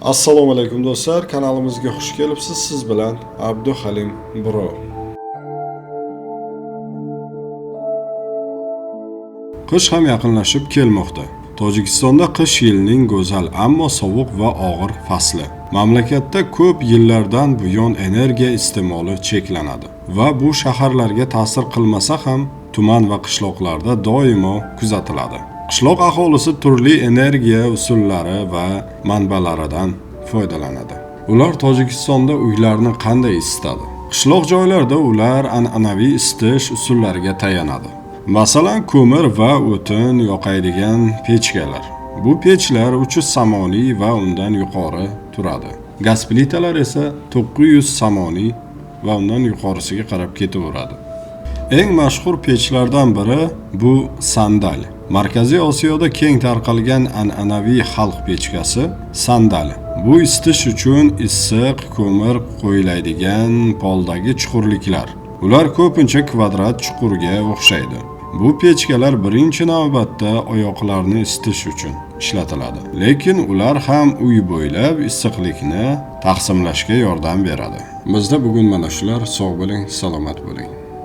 Assalomu alaykum do'stlar, kanalimizga xush kelibsiz. Siz bilan Abduhalim Bro. Qish ham yaqinlashib kelmoqda. Tojikistonda qish yilning go'zal, ammo sovuq va og'ir fasli. Mamlakatda ko'p yillardan buyon energiya iste'moli cheklanadi va bu shaharlarga ta'sir qilmasa ham tuman va qishloqlarda doimo kuzatiladi. Qishloq aholisi turli energiya usullari va manbalaridan foydalanadi. Ular Tojikistonda uylarni qanday isitadi? Qishloq joylarda ular an'anaviy isitish usullariga tayanadi. Masalan, ko'mir va o'tin yoqadigan pechkalar. Bu pechlar 300 samoniy va undan yuqori turadi. Gaz plitalar esa 900 samoniy va undan yuqorisiga qarab ketaveradi. Eng mashhur pechlardan biri bu sandal. Markaziy Osiyoda keng tarqalgan an'anaviy xalq pechkasi sandal. Bu isitish uchun issiq ko'mir qo'yiladigan poldagi chuqurliklar. Ular ko'pincha kvadrat chuqurga o'xshaydi. Bu pechkalar birinchi navbatda oyoqlarni isitish uchun ishlatiladi. Lekin ular ham uy bo'ylab issiqlikni taqsimlashga yordam beradi. Bizda bugun mana shular. Sog' bo'ling, salomat bo'ling.